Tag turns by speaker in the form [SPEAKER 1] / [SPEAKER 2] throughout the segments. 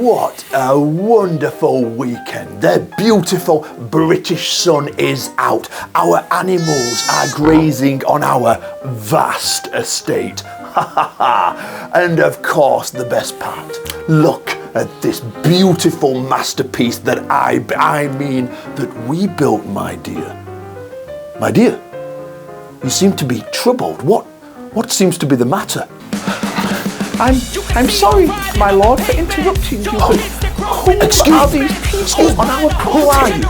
[SPEAKER 1] What a wonderful weekend. The beautiful British sun is out. Our animals are grazing on our vast estate. And of course, the best part, look at this beautiful masterpiece that that we built, my dear. My dear, you seem to be troubled. What seems to be the matter?
[SPEAKER 2] I'm sorry, my lord, for interrupting you.
[SPEAKER 1] Excuse me, on our property. Who are you?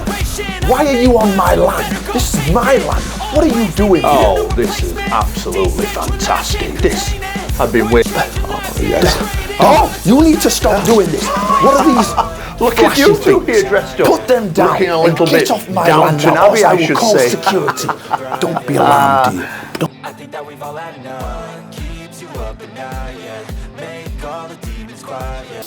[SPEAKER 1] Why are you on my land? This is my land. What are you doing here?
[SPEAKER 2] Oh, this is absolutely fantastic. This, I've been waiting. Oh, yes.
[SPEAKER 1] Oh, you need to stop doing this. What are these?
[SPEAKER 2] Look at you two here dressed up.
[SPEAKER 1] Put them down.
[SPEAKER 2] Looking a little
[SPEAKER 1] and get
[SPEAKER 2] bit
[SPEAKER 1] off my
[SPEAKER 2] Downton
[SPEAKER 1] land
[SPEAKER 2] Abbey,
[SPEAKER 1] now,
[SPEAKER 2] I should
[SPEAKER 1] call
[SPEAKER 2] say.
[SPEAKER 1] security. Don't be alarmed, dear.
[SPEAKER 3] I think that we've all had enough. Keeps you up at night, yeah. Make all the demons quiet, yeah.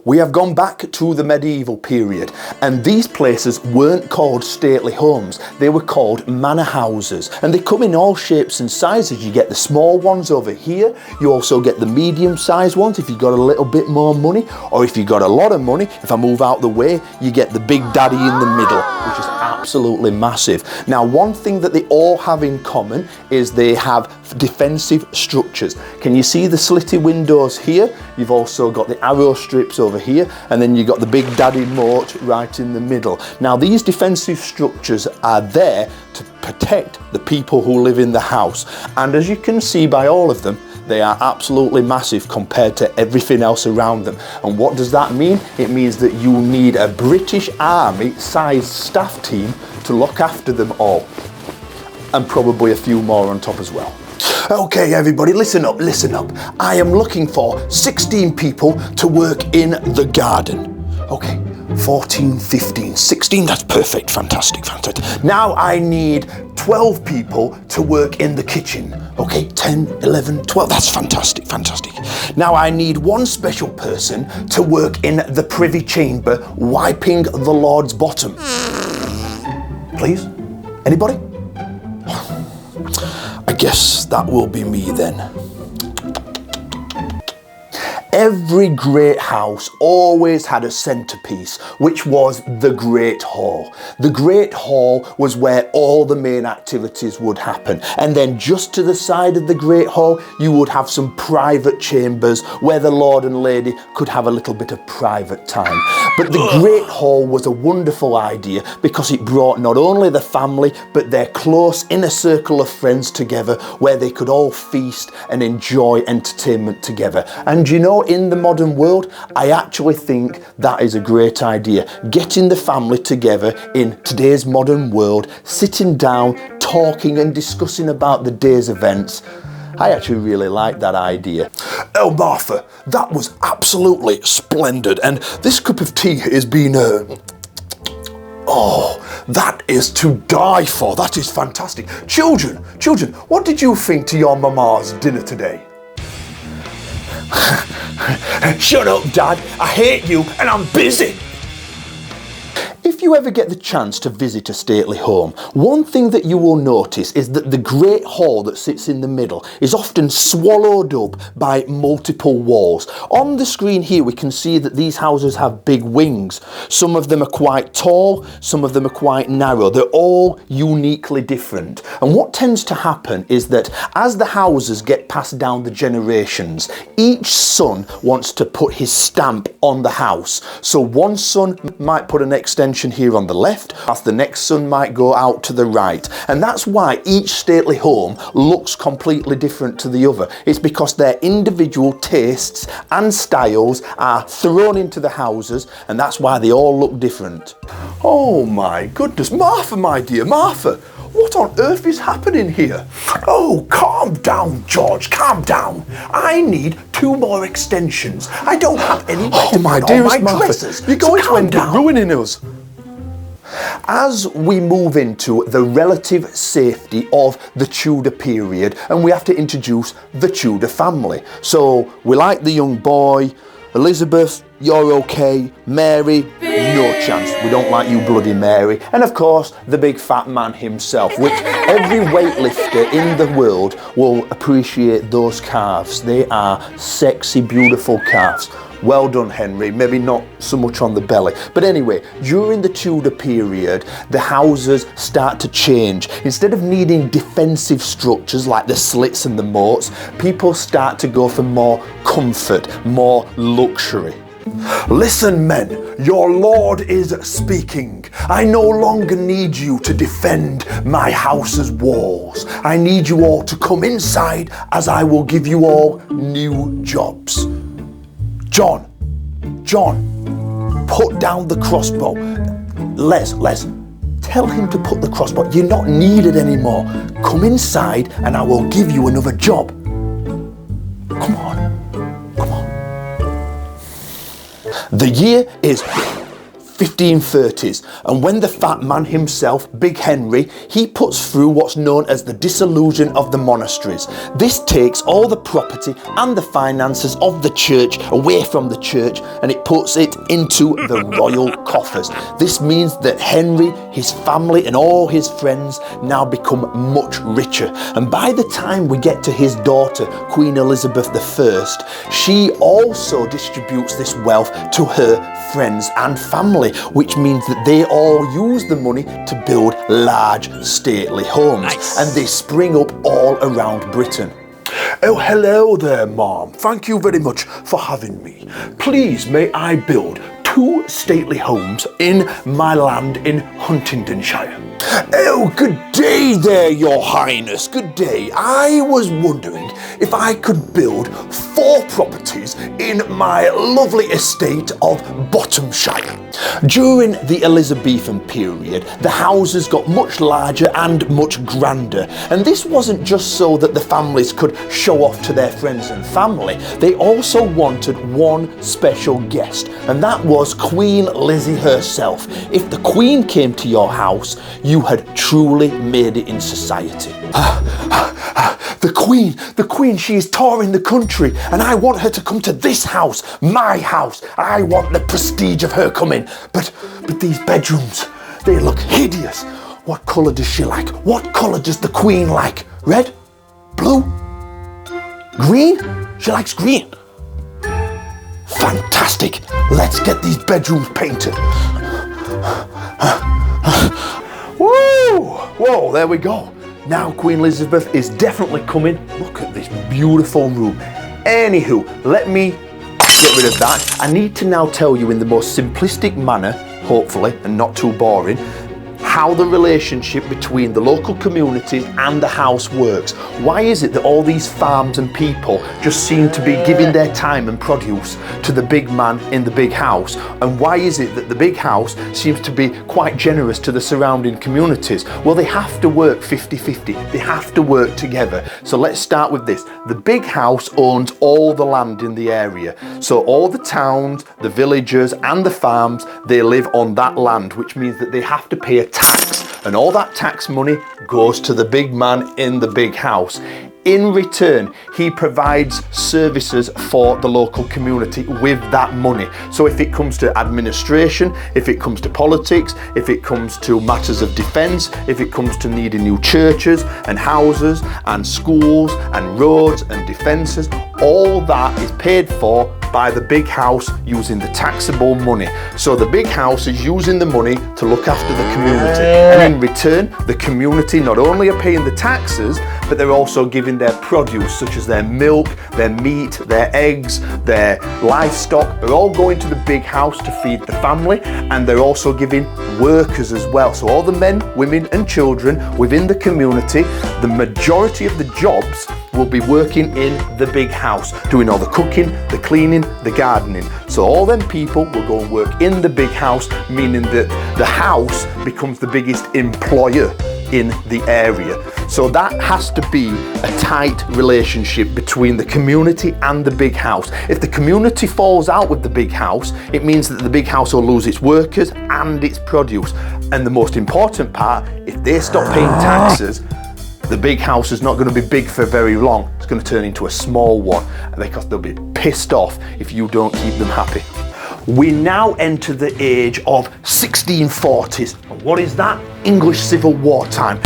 [SPEAKER 1] We have gone back to the medieval period, and these places weren't called stately homes, they were called manor houses, and they come in all shapes and sizes. You get the small ones over here, you also get the medium sized ones if you got a little bit more money, or if you got a lot of money, if I move out the way, you get the big daddy in the middle, which is absolutely massive. Now, one thing that they all have in common is they have defensive structures. Can you see the slitty windows here? You've also got the arrow strips over here, and then you've got the big daddy moat right in the middle. Now, these defensive structures are there to protect the people who live in the house, and as you can see by all of them, they are absolutely massive compared to everything else around them. And what does that mean? It means that you need a British Army sized staff team to look after them all, and probably a few more on top as well. Okay, everybody, listen up. I am looking for 16 people to work in the garden. Okay, 14, 15, 16, that's perfect, fantastic. Now I need 12 people to work in the kitchen. Okay, 10, 11, 12, that's fantastic. Now I need one special person to work in the privy chamber, wiping the Lord's bottom. Please? Anybody? I guess that will be me then. Every great house always had a centerpiece, which was the Great Hall. The Great Hall was where all the main activities would happen. And then just to the side of the Great Hall, you would have some private chambers where the Lord and Lady could have a little bit of private time. But the Great Hall was a wonderful idea because it brought not only the family, but their close inner circle of friends together where they could all feast and enjoy entertainment together. And you know, in the modern world, I actually think that is a great idea. Getting the family together in today's modern world, sitting down, talking and discussing about the day's events. I actually really like that idea. Oh, Martha, that was absolutely splendid. And this cup of tea has been oh, that is to die for. That is fantastic. Children, what did you think to your mama's dinner today? Shut up, Dad. I hate you and I'm busy. If you ever get the chance to visit a stately home, one thing that you will notice is that the Great Hall that sits in the middle is often swallowed up by multiple walls. On the screen here we can see that these houses have big wings. Some of them are quite tall, some of them are quite narrow. They're all uniquely different. And what tends to happen is that as the houses get passed down the generations, each son wants to put his stamp on the house. So one son might put an extension here on the left, as the next son might go out to the right. And that's why each stately home looks completely different to the other. It's because their individual tastes and styles are thrown into the houses, and that's why they all look different. Oh my goodness, Martha, my dear, Martha, what on earth is happening here? Oh, calm down, George, calm down. I need 2 more extensions. I don't have any way to put on my dresses. You're going to end up ruining us. As we move into the relative safety of the Tudor period, and we have to introduce the Tudor family. So we like the young boy, Elizabeth, you're okay. Mary, no chance. We don't like you, Bloody Mary. And of course, the big fat man himself, which every weightlifter in the world will appreciate those calves. They are sexy, beautiful calves. Well done, Henry. Maybe not so much on the belly. But anyway, during the Tudor period, the houses start to change. Instead of needing defensive structures like the slits and the moats, people start to go for more comfort, more luxury. Listen, men, your lord is speaking. I no longer need you to defend my house's walls. I need you all to come inside, as I will give you all new jobs. John, put down the crossbow. Les, tell him to put the crossbow. You're not needed anymore. Come inside and I will give you another job. Come on. The year is 1530s, and when the fat man himself, Big Henry, he puts through what's known as the dissolution of the monasteries. This takes all the property and the finances of the church away from the church, and it puts it into the royal coffers. This means that Henry, his family and all his friends now become much richer, and by the time we get to his daughter, Queen Elizabeth I, she also distributes this wealth to her friends and family, which means that they all use the money to build large stately homes. Nice. And they spring up all around Britain.
[SPEAKER 2] Oh, hello there, Mom. Thank you very much for having me. Please, may I build 2 stately homes in my land in Huntingdonshire?
[SPEAKER 1] Oh, good day there, Your Highness. Good day. I was wondering if I could build 4 properties in my lovely estate of Bottomshire. During the Elizabethan period, the houses got much larger and much grander. And this wasn't just so that the families could show off to their friends and family. They also wanted one special guest, and that was Queen Lizzie herself. If the Queen came to your house, you had truly made it in society. The Queen, she is touring the country, and I want her to come to this house, my house. I want the prestige of her coming. But these bedrooms, they look hideous. What colour does she like? What colour does the Queen like? Red? Blue? Green? She likes green. Fantastic. Let's get these bedrooms painted. Whoa, there we go. Now Queen Elizabeth is definitely coming. Look at this beautiful room. Anywho, let me get rid of that. I need to now tell you in the most simplistic manner, hopefully, and not too boring, how the relationship between the local communities and the house works. Why is it that all these farms and people just seem to be giving their time and produce to the big man in the big house? And why is it that the big house seems to be quite generous to the surrounding communities? Well, they have to work 50-50. They have to work together. So let's start with this. The big house owns all the land in the area. So all the towns, the villages and the farms, they live on that land, which means that they have to pay a tax, and all that tax money goes to the big man in the big house. In return, he provides services for the local community with that money. So if it comes to administration, if it comes to politics, if it comes to matters of defence, if it comes to needing new churches and houses and schools and roads and defences, all that is paid for by the big house using the taxable money. So the big house is using the money to look after the community. And in return, the community not only are paying the taxes, but they're also giving their produce, such as their milk, their meat, their eggs, their livestock, are all going to the big house to feed the family, and they're also giving workers as well. So all the men, women and children within the community, the majority of the jobs will be working in the big house, doing all the cooking, the cleaning, the gardening. So all them people will go and work in the big house, meaning that the house becomes the biggest employer in the area. So that has to be a tight relationship between the community and the big house. If the community falls out with the big house, it means that the big house will lose its workers and its produce. And the most important part, if they stop paying taxes, the big house is not going to be big for very long. It's going to turn into a small one because they'll be pissed off if you don't keep them happy.
[SPEAKER 2] We now enter the age of 1640s. And what is that? English Civil War time.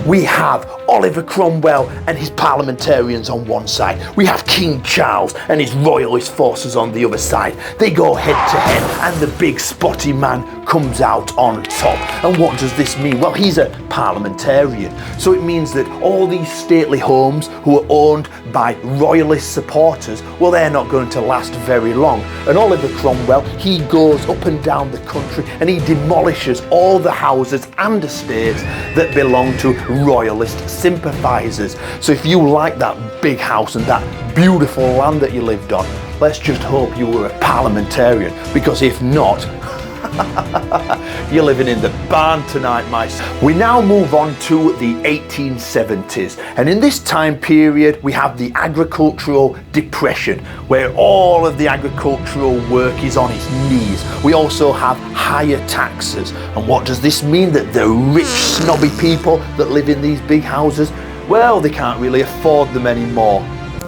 [SPEAKER 2] We have Oliver Cromwell and his parliamentarians on one side. We have King Charles and his royalist forces on the other side. They go head to head and the big spotty man comes out on top. And what does this mean? Well, he's a parliamentarian. So it means that all these stately homes who are owned by royalist supporters, well, they're not going to last very long. And Oliver Cromwell, he goes up and down the country and he demolishes all the houses and estates that belong to royalist sympathisers. So if you like that big house and that beautiful land that you lived on, let's just hope you were a parliamentarian, because if not, you're living in the barn tonight, my son. We now move on to the 1870s, and in this time period we have the agricultural depression, where all of the agricultural work is on its knees. We also have higher taxes. And what does this mean? That the rich snobby people that live in these big houses, well, they can't really afford them anymore.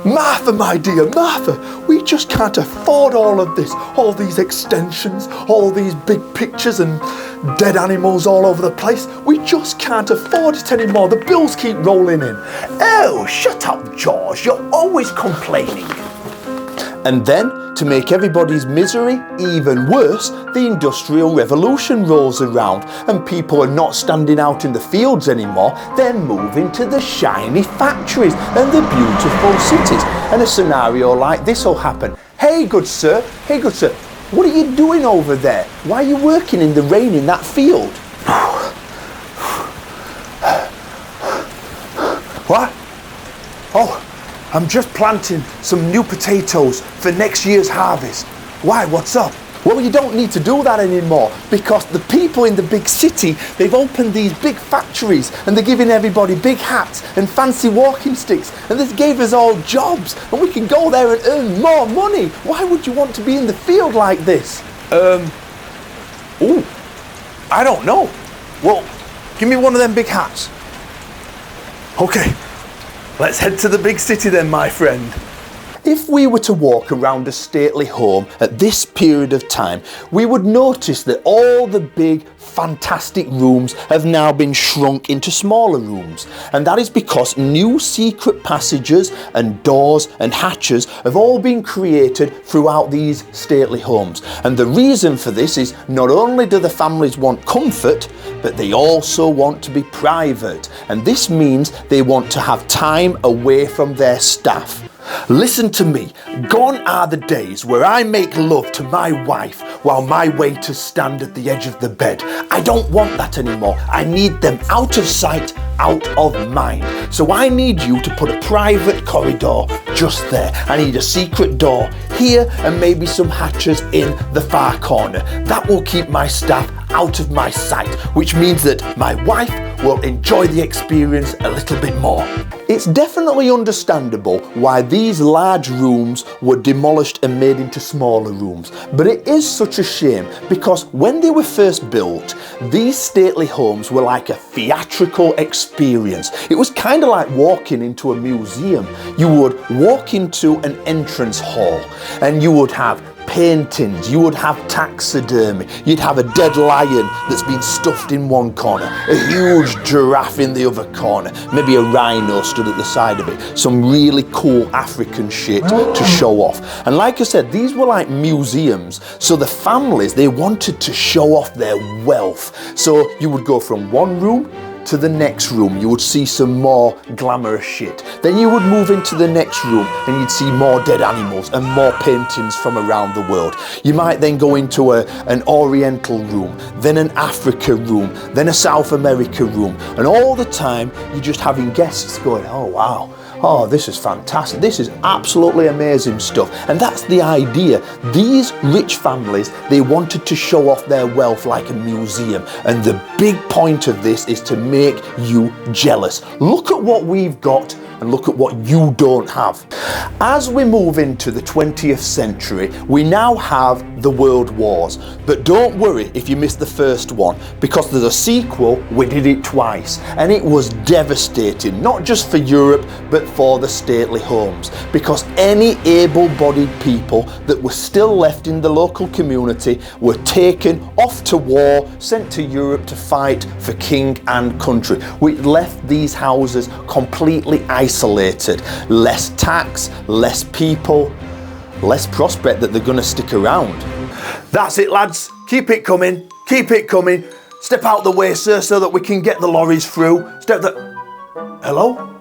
[SPEAKER 1] Martha, my dear, Martha, we just can't afford all of this, all these extensions, all these big pictures and dead animals all over the place. We just can't afford it anymore. The bills keep rolling in.
[SPEAKER 2] Oh, shut up, George, you're always complaining.
[SPEAKER 1] And then, to make everybody's misery even worse, the Industrial Revolution rolls around and people are not standing out in the fields anymore. They're moving to the shiny factories and the beautiful cities. And a scenario like this will happen. Hey good sir, what are you doing over there? Why are you working in the rain in that field?
[SPEAKER 2] What? Oh, I'm just planting some new potatoes for next year's harvest. Why, what's up?
[SPEAKER 1] Well, you don't need to do that anymore, because the people in the big city, they've opened these big factories and they're giving everybody big hats and fancy walking sticks, and this gave us all jobs and we can go there and earn more money. Why would you want to be in the field like this?
[SPEAKER 2] Ooh, I don't know. Well, give me one of them big hats. Okay, let's head to the big city then, my friend.
[SPEAKER 1] If we were to walk around a stately home at this period of time, we would notice that all the big, fantastic rooms have now been shrunk into smaller rooms. And that is because new secret passages and doors and hatches have all been created throughout these stately homes. And the reason for this is not only do the families want comfort, but they also want to be private. And this means they want to have time away from their staff.
[SPEAKER 2] Listen to me, gone are the days where I make love to my wife while my waiters stand at the edge of the bed. I don't want that anymore. I need them out of sight, out of mind. So I need you to put a private corridor just there. I need a secret door here and maybe some hatches in the far corner. That will keep my staff out of my sight, which means that my wife will enjoy the experience a little bit more.
[SPEAKER 1] It's definitely understandable why these large rooms were demolished and made into smaller rooms, but it is such a shame because when they were first built, these stately homes were like a theatrical experience. It was kind of like walking into a museum. You would walk into an entrance hall and you would have paintings, you would have taxidermy, you'd have a dead lion that's been stuffed in one corner, a huge giraffe in the other corner, maybe a rhino stood at the side of it, some really cool African shit to show off. And like I said, these were like museums, so the families, they wanted to show off their wealth. So you would go from one room to the next room, you would see some more glamorous shit. Then you would move into the next room and you'd see more dead animals and more paintings from around the world. You might then go into an Oriental room, then an Africa room, then a South America room. And all the time, you're just having guests going, oh wow, oh, this is fantastic. This is absolutely amazing stuff. And that's the idea. These rich families, they wanted to show off their wealth like a museum. And the big point of this is to make you jealous. Look at what we've got. and look at what you don't have. As we move into the 20th century, we now have the World Wars. But don't worry if you missed the first one, because there's a sequel. We did it twice, and it was devastating, not just for Europe, but for the stately homes, because any able-bodied people that were still left in the local community were taken off to war, sent to Europe to fight for king and country, which left these houses completely isolated. Less tax, less people, less prospect that they're going to stick around.
[SPEAKER 2] That's it, lads. Keep it coming. Keep it coming. Step out the way, sir, so that we can get the lorries through. Hello?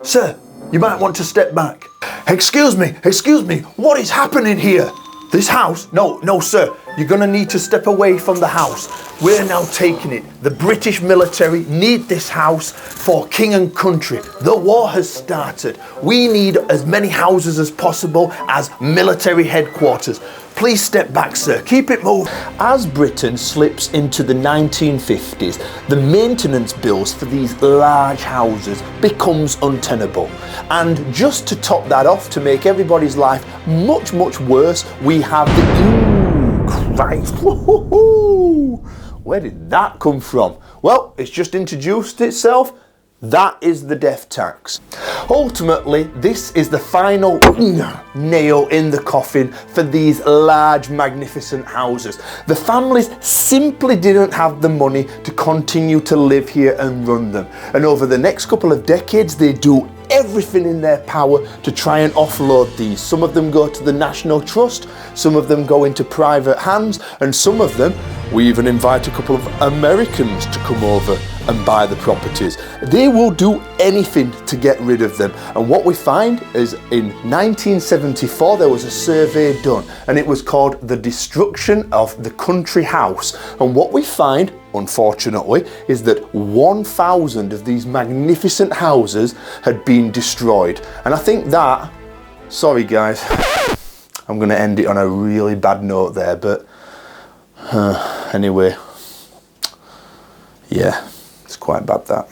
[SPEAKER 2] Sir, you might want to step back. Excuse me, what is happening here? This house? No, sir. You're gonna need to step away from the house. We're now taking it. The British military need this house for king and country. The war has started. We need as many houses as possible as military headquarters. Please step back, sir. Keep it moving.
[SPEAKER 1] As Britain slips into the 1950s, the maintenance bills for these large houses becomes untenable. And just to top that off, to make everybody's life much, much worse, we have the... Christ! Woo-hoo-hoo! Where did that come from? Well, it's just introduced itself. That is the death tax. Ultimately, this is the final nail in the coffin for these large, magnificent houses. The families simply didn't have the money to continue to live here and run them. And over the next couple of decades, they do everything in their power to try and offload these. Some of them go to the National Trust, some of them go into private hands, and some of them, we even invite a couple of Americans to come over and buy the properties. They will do anything to get rid of them. And what we find is in 1974 there was a survey done, and it was called The Destruction of the Country House. And what we find, unfortunately, is that 1,000 of these magnificent houses had been destroyed. And I think that, sorry guys, I'm going to end it on a really bad note there, but anyway, yeah, it's quite bad that.